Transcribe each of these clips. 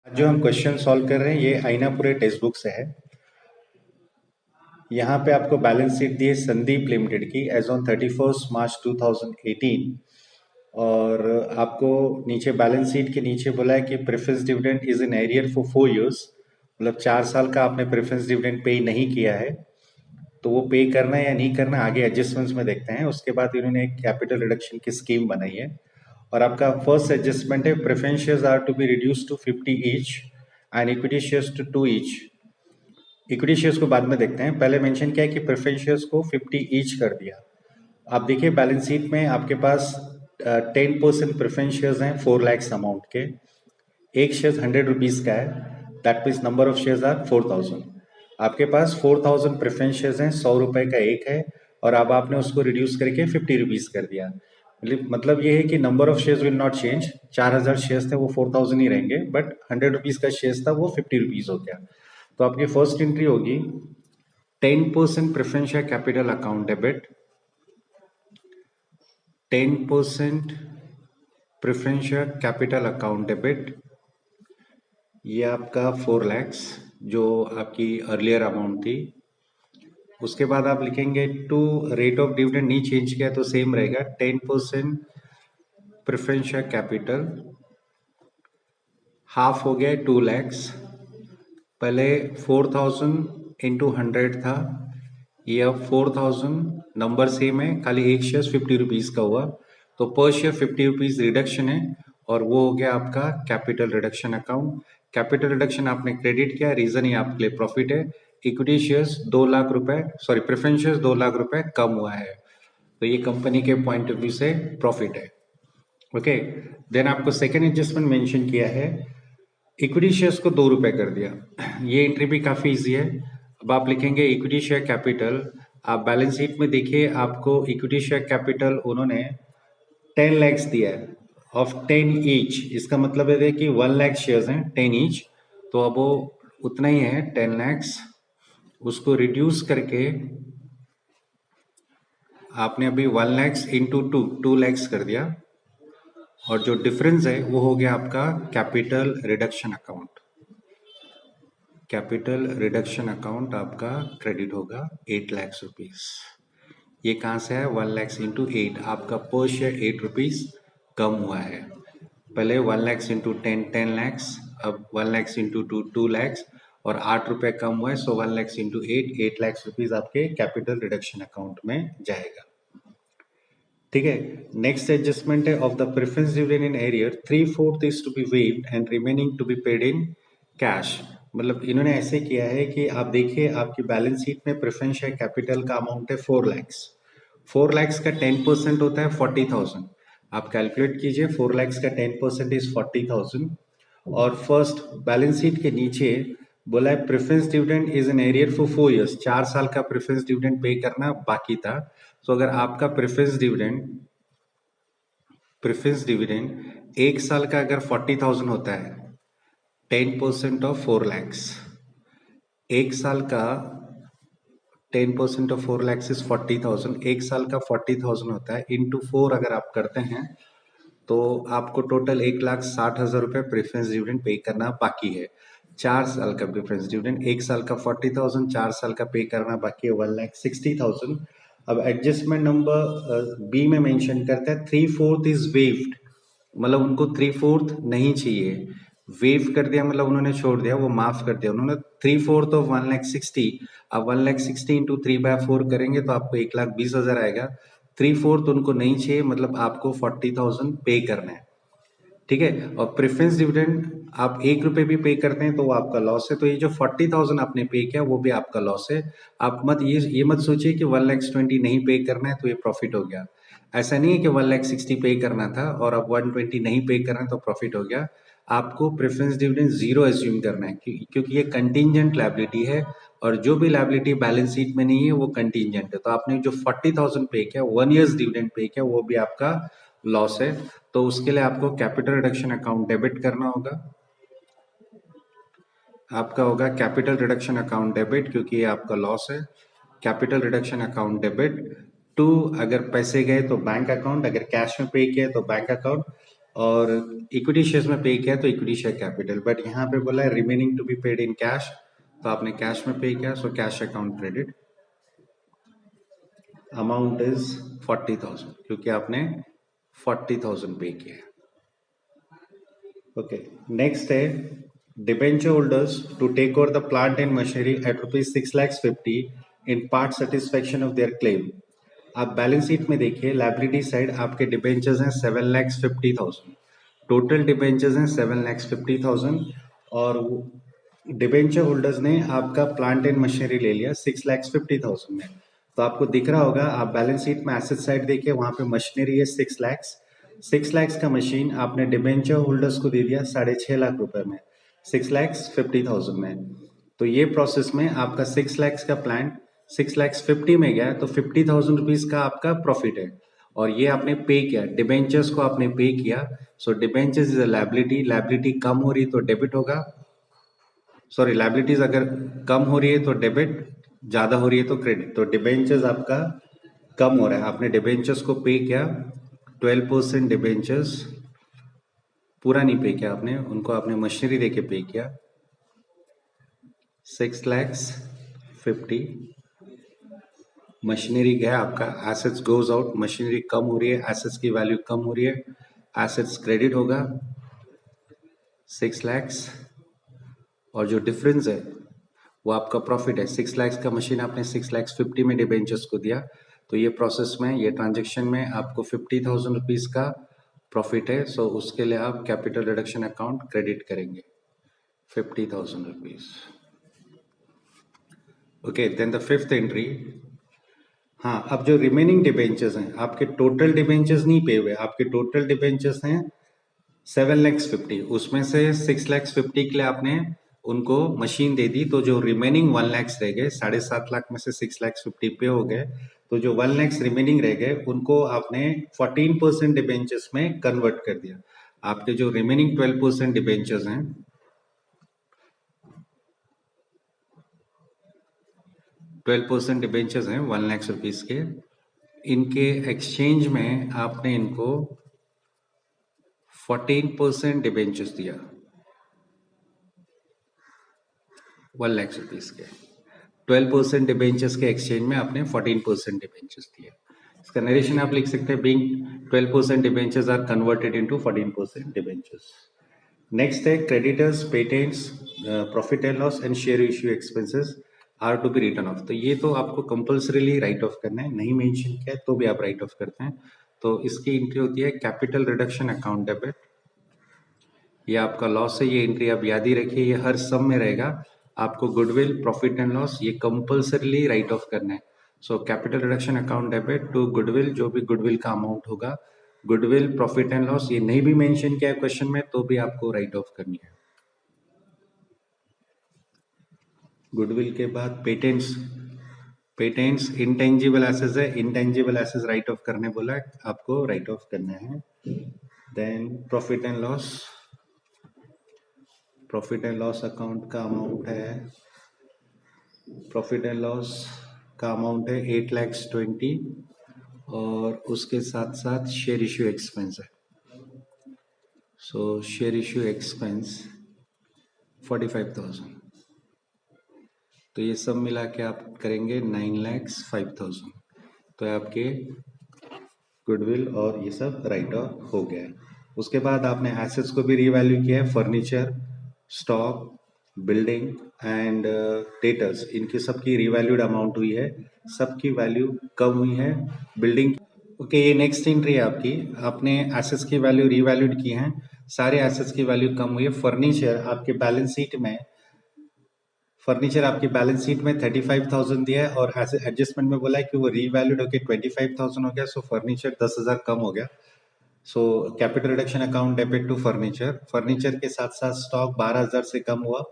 जो हम question solve कर रहे हैं ये आईनापुरे टेक्स्ट बुक से है। यहाँ पे आपको बैलेंस शीट दी है संदीप लिमिटेड की एज ऑन 31 मार्च 2018 और आपको नीचे बैलेंस शीट के नीचे बोला है कि preference dividend is in arrear for 4 years, मतलब 4 साल का आपने प्रेफरेंस डिविडेंड पे नहीं किया है तो वो पे करना है या नहीं करना आगे एडजस्टमेंट्स में देखते हैं। उसके बाद इन्होंने एक कैपिटल रिडक्शन की स्कीम बनाई है और आपका फर्स्ट एडजस्टमेंट है preference shares are to be reduce to 50 each and equity shares to 2 each. Equity shares को बाद में देखते हैं, पहले मेंशन किया है कि प्रेफरेंस शेयर्स को 50 ईच कर दिया। आप देखिए बैलेंस शीट में आपके पास 10% प्रेफरेंस शेयर्स हैं 4 lakhs अमाउंट के। एक शेयर 100 रुपीज का है, that means number of shares are 4000। आपके पास 4000 प्रेफरेंस शेयर्स हैं, 100 रुपए का एक है और अब आपने उसको रिड्यूस करके 50 रुपीज कर दिया। मतलब ये है कि number of shares will not change. 4000 shares थे वो 4000 ही रहेंगे, बट 100 रुपीज का शेयर्स था वो 50 रुपीज हो गया। तो आपकी फर्स्ट एंट्री होगी 10% preference share capital account debit, 10% preference share capital account debit, ये आपका 4 lakhs जो आपकी अर्लियर अमाउंट थी। उसके बाद आप लिखेंगे टू रेट ऑफ डिविडेंड नहीं चेंज किया तो सेम रहेगा 10% प्रेफरेंस शेयर कैपिटल, हाफ हो गया 2 lakhs। पहले 4000 इंटू 100 था, ये अब 4000 नंबर सेम है, खाली एक शेयर 50 रुपीज का हुआ तो पर शेयर 50 रुपीज रिडक्शन है और वो हो गया आपका capital reduction account. Capital reduction आपने क्रेडिट किया, रीजन ये आपके लिए प्रॉफिट है। इक्विटी शेयर्स 2 लाख रुपए, सॉरी प्रेफरेंस शेयर्स 2 लाख रुपए कम हुआ है तो ये कंपनी के पॉइंट ऑफ व्यू से प्रॉफिट है। ओके, देन आपको सेकेंड एडजस्टमेंट मेंशन किया है, इक्विटी शेयर्स को 2 रुपए कर दिया। ये एंट्री भी काफी इजी है। अब आप लिखेंगे इक्विटी शेयर कैपिटल, आप बैलेंस शीट में देखिए आपको इक्विटी शेयर कैपिटल उन्होंने 10 lakhs दिया है ऑफ 10 ईच। इसका मतलब है कि 1 lakh शेयर्स हैं 10 ईच, तो अब वो उतना ही है 10 lakhs। उसको रिड्यूस करके आपने अभी 1 lakhs इंटू 2 lakhs कर दिया और जो डिफरेंस है वो हो गया आपका capital reduction account. Capital reduction account आपका क्रेडिट होगा 8 lakhs रुपीज। ये कहाँ से है? 1 lakhs इंटू 8, आपका पर शेयर 8 रुपीज कम हुआ है। पहले 1 lakhs इंटू 10 lakhs, अब 1 lakhs इंटू 2 lakhs और 8 रुपए कम हुआ है, so 1 lakhs into 8 lakhs rupees आपके कैपिटल रिडक्शन अकाउंट में जाएगा। ठीक है, नेक्स्ट एडजस्टमेंट है of the preference dividend in arrear 3/4 is to be waived and remaining to be paid in cash. मतलब इन्होंने ऐसे किया है कि आप देखिए आपकी बैलेंस शीट में प्रेफरेंस शेयर कैपिटल का अमाउंट है 4 lakhs। 4 lakhs का 10% होता है 40,000। आप कैलकुलेट कीजिए 4 lakhs का 10% इज 40,000 और फर्स्ट बैलेंस शीट के नीचे बोला है preference dividend is an arrear for 4 years, 4 साल का प्रेफरेंस डिविडेंड पे करना बाकी था। तो अगर आपका प्रेफरेंस डिविडेंड एक साल का अगर 40,000 होता है, 10% ऑफ 4 lakhs, एक साल का 10% ऑफ 4 lakhs इज 40,000, एक साल का 40,000 होता है इंटू 4 अगर आप करते हैं तो आपको टोटल 1,60,000 रुपए प्रेफरेंस डिविडेंड पे करना बाकी है। 4 साल का प्रेफरेंस डिविडेंड, एक साल का 40,000, 4 साल का पे करना बाकी है 1,60,000। अब एडजस्टमेंट नंबर बी में मेंशन करता है 3/4 इज वेव्ड, मतलब उनको 3/4 नहीं चाहिए। वेव कर दिया मतलब उन्होंने छोड़ दिया, वो माफ कर दिया उन्होंने। 3/4 ऑफ 1,60,000, अब 1,60,000 इंटू 3/4 करेंगे तो आपको 1,20,000 आएगा। 3/4 उनको नहीं चाहिए, मतलब आपको 40,000 पे करना है। ठीक है, और प्रेफरेंस डिविडेंड आप 1 रुपए भी पे करते हैं तो वो आपका लॉस है, तो ये जो 40,000 आपने पे किया वो भी आपका लॉस है। आप मत ये मत सोचिए कि 1,20,000 नहीं पे करना है तो ये प्रॉफिट हो गया। ऐसा नहीं है कि 1,60,000 पे करना था और अब 120 नहीं पे करना है तो प्रॉफिट हो गया। आपको प्रेफरेंस डिविडेंड 0 एज्यूम करना है क्योंकि ये कंटिजेंट लायबिलिटी है और जो भी लायबिलिटी बैलेंस शीट में नहीं है वो कंटिजेंट है। तो आपने जो 40,000 पे किया, 1 years डिविडेंड पे किया, वो भी आपका लॉस है। तो उसके लिए आपको कैपिटल रिडक्शन अकाउंट डेबिट करना होगा। आपका होगा कैपिटल रिडक्शन अकाउंट डेबिट, क्योंकि ये आपका लॉस है। Capital reduction account debit to, अगर पैसे गए तो बैंक अकाउंट, अगर कैश में पे किया तो बैंक अकाउंट, और इक्विटी शेयर्स में पे किया तो इक्विटी शेयर कैपिटल, बट यहाँ पे बोला है remaining to be paid in cash, तो आपने कैश में पे किया, so cash account credit, amount is 40,000 क्योंकि आपने 40,000 पे किया है। ओके, नेक्स्ट है debenture holders to take over the plant and machinery at ₹6,50,000 in part satisfaction of their claim. आप बैलेंस शीट में देखिए, लाइबिलिटी साइड आपके डिबेंचर्स हैं 7,50,000, टोटल डिबेंचर्स हैं 7,50,000 और डिबेंचर होल्डर्स ने आपका प्लांट एंड मशीनरी ले लिया 6,50,000 में। तो आपको दिख रहा होगा, आप बैलेंस शीट में एसेट साइड देखिए, वहां पे मशीनरी है 6 लाख का मशीन आपने डिबेंचर होल्डर्स को दे दिया 6.5 लाख रुपए में, 6,50,000 में। तो ये प्रोसेस में आपका 6 लाख का प्लांट 6,50,000 में गया, तो 50,000 रुपीज का आपका प्रॉफिट है और ये आपने पे किया, डिबेंचर्स को आपने पे किया। So debentures is a liability, liability कम हो रही तो डेबिट होगा, सॉरी लायबिलिटीज अगर कम हो रही है तो डेबिट, ज्यादा हो रही है तो क्रेडिट। तो डिबेंचर्स आपका कम हो रहा है, आपने डिबेंचर्स को पे किया 12% डिबेंचर्स, पूरा नहीं पे किया आपने, उनको आपने मशीनरी देके पे किया 6,50,000, मशीनरी गया आपका, एसेट्स गोज आउट, मशीनरी कम हो रही है, एसेट्स की वैल्यू कम हो रही है, एसेट्स क्रेडिट होगा 6 लाख और जो डिफरेंस है वो आपका प्रॉफिट है। 6 लाख का मशीन आपने 6,50,000 में डिबेंचर्स को दिया, तो ये प्रोसेस में, ये ट्रांजेक्शन में आपको 50,000 रुपीज का प्रॉफिट है। सो उसके लिए आप कैपिटल रिडक्शन अकाउंट क्रेडिट करेंगे 50,000 rupees. Okay, then the fifth entry. हाँ, अब जो रिमेनिंग डिबेंचर्स हैं, आपके टोटल डिबेंचर्स नहीं पे हुए, आपके टोटल डिबेंचर्स हैं 7,50,000, उसमें से 6,50,000 के लिए आपने उनको मशीन दे दी, तो जो रिमेनिंग 1 लाख रह गए, 7.5 लाख में से 6,50,000 पे हो गए, तो जो 1 लाख रिमेनिंग रह गए उनको आपने 14% डिबेंचर्स में कन्वर्ट कर दिया। आपके जो रिमेनिंग 12% डिबेंचर्स हैं, 12% डिबेंचर्स हैं 1 लाख रुपीज के, इनके एक्सचेंज में आपने इनको 14% डिबेंचर्स दिया 1 लाख रुपीज के। 12% डिबेंचर्स के एक्सचेंज में आपने 14% डिबेंचर्स दिए। इसका नरेशन आप लिख सकते हैं, being 12% debentures are converted into 14% debentures. Next है creditors, patents, profit and loss and share issue expenses are to be written off. तो ये तो आपको कंपल्सरीली राइट ऑफ करना है, नहीं मेंशन किया है तो भी आप राइट ऑफ करते हैं। तो इसकी एंट्री होती है कैपिटल रिडक्शन अकाउंट डेबिट, ये आपका लॉस है, ये एंट्री आप याद ही रखिए, ये हर सम में रहेगा। आपको गुडविल, प्रॉफिट एंड लॉस ये कंपल्सरीली राइट ऑफ करना है। So capital reduction account debit to goodwill, जो भी गुडविल का अमाउंट होगा, गुडविल, प्रॉफिट एंड लॉस, ये नहीं भी मेंशन किया है क्वेश्चन में तो भी आपको राइट ऑफ करनी है। गुडविल के बाद पेटेंट्स, पेटेंट्स इंटेंजिबल एसेट्स है, इंटेंजिबल एसेट्स राइट ऑफ करने बोला है, आपको राइट ऑफ करना है। Then profit and loss, profit and loss account का अमाउंट है, प्रॉफिट एंड लॉस का अमाउंट है 8,20,000 और उसके साथ साथ शेयर इश्यू एक्सपेंस है। सो शेयर इश्यू एक्सपेंस 45,000, तो ये सब मिला के आप करेंगे 9,05,000। तो आपके गुडविल और ये सब राइट ऑफ हो गया है। उसके बाद आपने एसेट्स को भी रीवैल्यू किया है, furniture, stock, building and debtors, इनकी सबकी रीवैल्यूड अमाउंट हुई है, सबकी वैल्यू कम हुई है। बिल्डिंग, ओके, ये नेक्स्ट एंट्री है आपकी, आपने एसेट्स की वैल्यू रीवैल्यूड की है, सारे एसेट्स की वैल्यू कम हुई है। फर्नीचर आपके बैलेंस शीट में, फर्नीचर आपकी बैलेंस शीट में 35,000 दिया है और एडजस्टमेंट में बोला है कि वो रीवैल्यूड होकर 25,000 हो गया, सो फर्नीचर 10,000 कम हो गया। So capital reduction account debit to furniture, furniture के साथ साथ स्टॉक 12,000 से कम हुआ,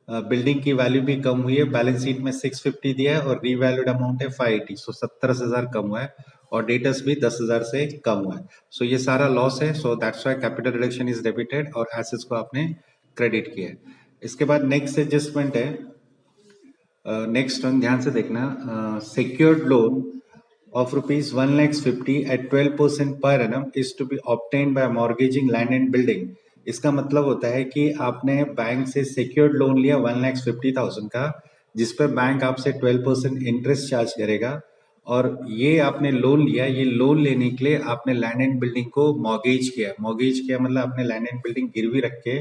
बिल्डिंग की वैल्यू भी कम हुई है, बैलेंस शीट में 650 दिया है और रीवैल्यूड अमाउंट है 580, सो 17,000 कम हुआ है और डेटर्स भी 10,000 से कम हुआ है। सो ये सारा लॉस है, so that's why capital reduction is debited और एसेट्स को आपने क्रेडिट किया है। इसके बाद नेक्स्ट एडजस्टमेंट है, नेक्स्ट वन ध्यान से देखना, secured loan of rupees 1,50,000 at 12% per annum is to be obtained by mortgaging land and building। इसका मतलब होता है कि आपने बैंक से सिक्योर्ड लोन लिया 1,50,000 का, जिस पर बैंक आपसे 12% इंटरेस्ट चार्ज करेगा, और ये आपने लोन लिया। ये लोन लेने के लिए आपने लैंड एंड बिल्डिंग को मॉर्गेज किया। मॉर्गेज किया मतलब आपने लैंड एंड बिल्डिंग गिरवी रख के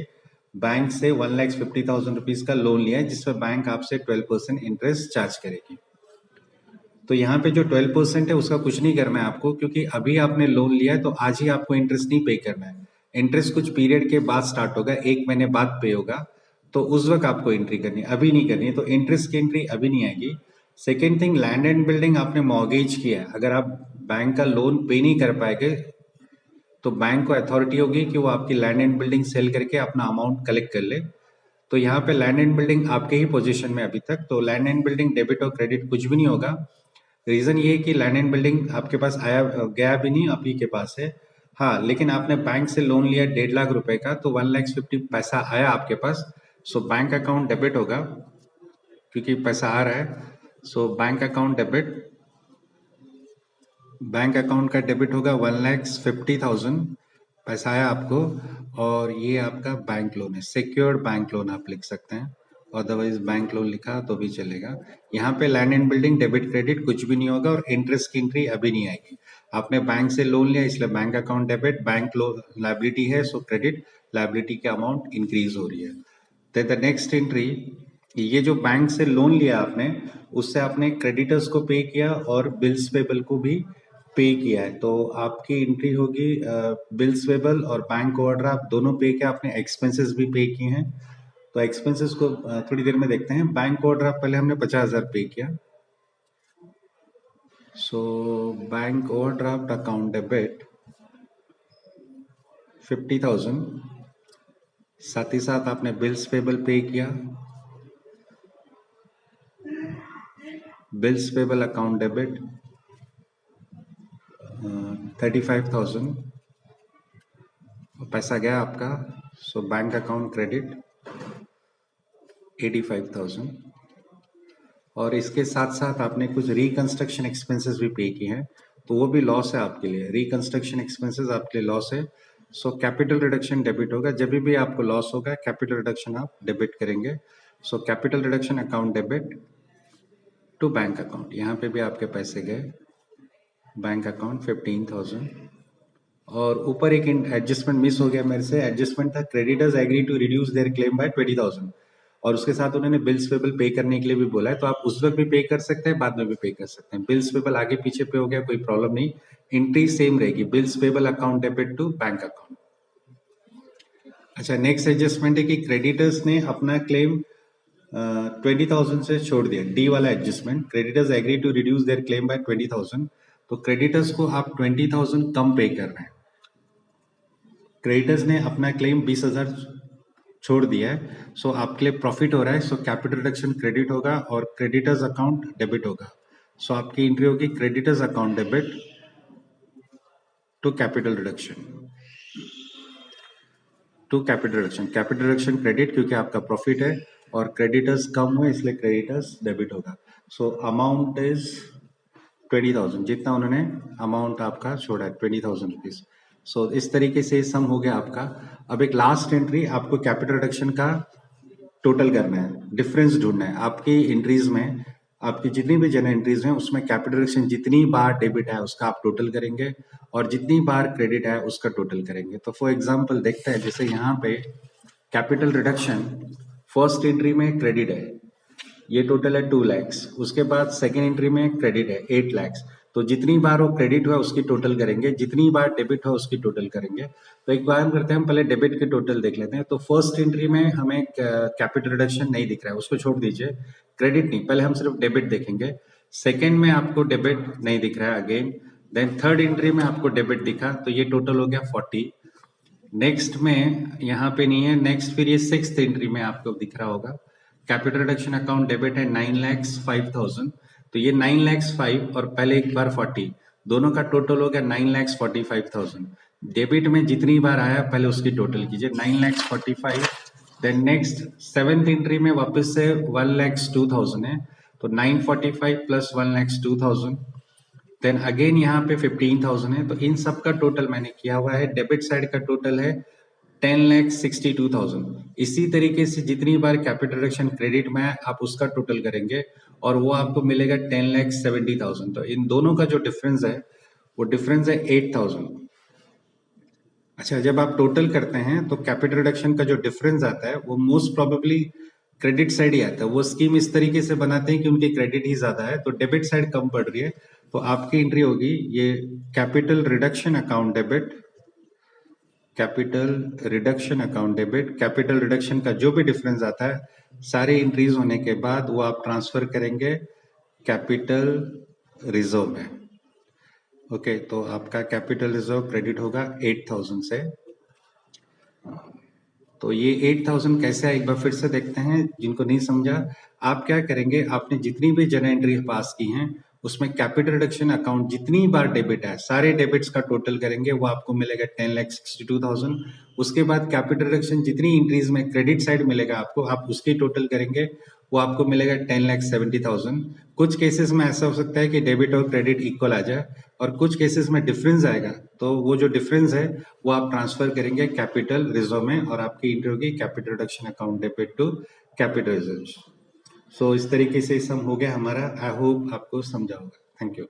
बैंक से 1,50,000 रुपीज का लोन लिया है, जिस पर बैंक आपसे 12% इंटरेस्ट चार्ज करेगी। तो यहाँ पे जो 12% है उसका कुछ नहीं करना है आपको, क्योंकि अभी आपने लोन लिया है तो आज ही आपको इंटरेस्ट नहीं पे करना है। इंटरेस्ट कुछ पीरियड के बाद स्टार्ट होगा, 1 महीने बाद पे होगा, तो उस वक्त आपको एंट्री करनी है, अभी नहीं करनी है। तो इंटरेस्ट की एंट्री अभी नहीं आएगी। Second thing, land and building आपने मॉर्गेज किया है, अगर आप बैंक का लोन पे नहीं कर पाएंगे तो बैंक को अथॉरिटी होगी कि वो आपकी लैंड एंड बिल्डिंग सेल करके अपना अमाउंट कलेक्ट कर ले। तो यहाँ पे लैंड एंड बिल्डिंग आपके ही पोजीशन में अभी तक, तो लैंड एंड बिल्डिंग डेबिट और क्रेडिट कुछ भी नहीं होगा। रीजन ये है कि लैंड एंड बिल्डिंग आपके पास आया गया भी नहीं, आप ही के पास है। हाँ, लेकिन आपने बैंक से लोन लिया 1.5 लाख रुपए का, तो 1,50,000 पैसा आया आपके पास, सो बैंक अकाउंट डेबिट होगा क्योंकि पैसा आ रहा है। So bank account debit, bank account का डेबिट होगा 1,50,000 पैसा आया आपको, और ये आपका बैंक लोन है, सिक्योर्ड बैंक लोन आप लिख सकते हैं, अदरवाइज बैंक लोन लिखा तो भी चलेगा। यहाँ पे land and building debit credit कुछ भी नहीं होगा, और इंटरेस्ट की एंट्री अभी नहीं आएगी। आपने बैंक से लोन लिया इसलिए bank account debit, bank loan liability है सो क्रेडिट, लायबिलिटी की अमाउंट इंक्रीज हो रही है। तो द नेक्स्ट एंट्री, ये जो बैंक से लोन लिया आपने उससे आपने क्रेडिटर्स को पे किया और बिल्स पेबल को भी पे किया है, तो आपकी एंट्री होगी बिल्स पेबल और बैंक ओवरड्राफ्ट दोनों पे किया, आपने एक्सपेंसेस भी पे किए हैं। तो एक्सपेंसेस को थोड़ी देर में देखते हैं। बैंक ओवरड्राफ्ट पहले हमने 50,000 पे किया, so bank overdraft account debit 50,000, साथ ही साथ आपने बिल्स पेबल पे किया, बिल्स पेबल अकाउंट डेबिट 35,000 पैसा गया आपका, सो बैंक अकाउंट क्रेडिट 85,000। और इसके साथ साथ आपने कुछ रिकंस्ट्रक्शन एक्सपेंसेस भी पे किए हैं, तो वो भी लॉस है आपके लिए, रिकंस्ट्रक्शन एक्सपेंसेस आपके लिए लॉस है। सो कैपिटल रिडक्शन डेबिट होगा, जब भी आपको लॉस होगा कैपिटल रिडक्शन आप डेबिट करेंगे। So capital reduction account debit to bank account, यहाँ पे भी आपके पैसे गए, बैंक अकाउंट 15,000। और ऊपर एक एडजस्टमेंट मिस हो गया मेरे से, एडजस्टमेंट था creditors agree to reduce their claim by 20,000, और उसके साथ उन्होंने बिल्स पेबल पे करने के लिए भी बोला है, तो आप उस वक्त भी पे कर सकते हैं, बाद में भी पे कर सकते हैं। बिल्स पेबल आगे पीछे पे हो गया कोई प्रॉब्लम नहीं, एंट्री सेम रहेगी, bills payable account debit to bank account. अच्छा, नेक्स्ट एडजस्टमेंट है कि क्रेडिटर्स ने अपना क्लेम 20,000 से छोड़ दिया, डी वाला adjustment, creditors agree to reduce their claim by 20,000, तो क्रेडिटर्स को आप 20,000 कम पे कर रहे हैं। क्रेडिटर्स ने अपना क्लेम 20,000 छोड़ दिया है, सो आपके लिए प्रॉफिट हो रहा है, सो कैपिटल रिडक्शन क्रेडिट होगा और क्रेडिटर्स अकाउंट डेबिट होगा। सो आपकी एंट्री होगी creditors account debit to capital reduction, to capital reduction, capital reduction credit क्योंकि आपका प्रॉफिट है, और क्रेडिटर्स कम हुए इसलिए क्रेडिटर्स डेबिट होगा। सो अमाउंट इज 20,000, जितना उन्होंने अमाउंट आपका छोड़ा है 20,000 रुपीज। सो इस तरीके से सम हो गया आपका। अब एक लास्ट एंट्री, आपको कैपिटल रिडक्शन का टोटल करना है, डिफरेंस ढूंढना है आपकी एंट्रीज में, आपकी जितनी भी जनरल एंट्रीज हैं उसमें कैपिटल रिडक्शन जितनी बार डेबिट है उसका आप टोटल करेंगे, और जितनी बार क्रेडिट है उसका टोटल करेंगे। तो फॉर एग्जांपल देखते हैं, जैसे यहाँ पे कैपिटल रिडक्शन फर्स्ट एंट्री में क्रेडिट है, ये टोटल है 2 lakhs, उसके बाद सेकेंड एंट्री में क्रेडिट है 8 lakhs, तो जितनी बार वो क्रेडिट हुआ उसकी टोटल करेंगे, जितनी बार डेबिट हुआ उसकी टोटल करेंगे। तो एक बार करते हैं, हम पहले डेबिट के टोटल देख लेते हैं। तो फर्स्ट एंट्री में हमें कैपिटल रिडक्शन नहीं दिख रहा है, उसको छोड़ दीजिए, क्रेडिट नहीं, पहले हम सिर्फ डेबिट देखेंगे। सेकेंड में आपको डेबिट नहीं दिख रहा है अगेन, देन थर्ड एंट्री में आपको डेबिट दिखा, तो ये टोटल हो गया 40। नेक्स्ट में यहाँ पे नहीं है, नेक्स्ट फिर ये सिक्स्थ एंट्री में आपको दिख रहा होगा, कैपिटल रिडक्शन अकाउंट डेबिट है 9,05,000, तो ये 9,05,000 और पहले एक बार 40, दोनों का टोटल हो गया 9,45,000। डेबिट में जितनी बार आया पहले उसकी टोटल कीजिए 9,45,000। देन नेक्स्ट सेवेंथ एंट्री में वापस से 1,02,000 है, तो 945 प्लस 1,02,000, देन अगेन यहाँ पे 15,000 है, तो इन सब का टोटल मैंने किया हुआ है। डेबिट साइड का टोटल है 10,62,000। इसी तरीके से जितनी बार कैपिटल रिडक्शन क्रेडिट में है आप उसका टोटल करेंगे और वो आपको मिलेगा 10,70,000। तो इन दोनों का जो डिफरेंस है वो डिफरेंस है 8,000। अच्छा, जब आप टोटल करते हैं तो कैपिटल रिडक्शन का जो डिफरेंस आता है वो मोस्ट प्रोबेबली क्रेडिट साइड ही आता है। वो स्कीम इस तरीके से बनाते हैं कि उनकी क्रेडिट ही ज्यादा है, तो डेबिट साइड कम पड़ रही है, तो आपकी एंट्री होगी ये capital reduction account debit, capital reduction account debit. Capital reduction का जो भी डिफरेंस आता है सारे एंट्रीज होने के बाद वो आप ट्रांसफर करेंगे कैपिटल रिजर्व में। ओके, तो आपका कैपिटल रिजर्व क्रेडिट होगा 8,000 से। तो ये 8,000 कैसे है एक बार फिर से देखते हैं, जिनको नहीं समझा। आप क्या करेंगे, आपने जितनी भी जर्नल एंट्री पास की हैं उसमें कैपिटल रिडक्शन अकाउंट जितनी बार डेबिट है सारे डेबिट्स का टोटल करेंगे, वो आपको मिलेगा 10,62,000। उसके बाद कैपिटल रिडक्शन जितनी एंट्रीज में क्रेडिट साइड मिलेगा आपको, आप उसकी टोटल करेंगे, वो आपको मिलेगा 10,70,000। कुछ केसेस में ऐसा हो सकता है कि डेबिट और क्रेडिट इक्वल आ जाए और कुछ केसेस में डिफरेंस आएगा, तो वो जो डिफरेंस है वो आप ट्रांसफर करेंगे कैपिटल रिजर्व में और आपकी एंट्री होगी capital reduction account debit to capital reserve. So इस तरीके से सम हो गया हमारा। आई होप आपको समझा होगा। Thank you.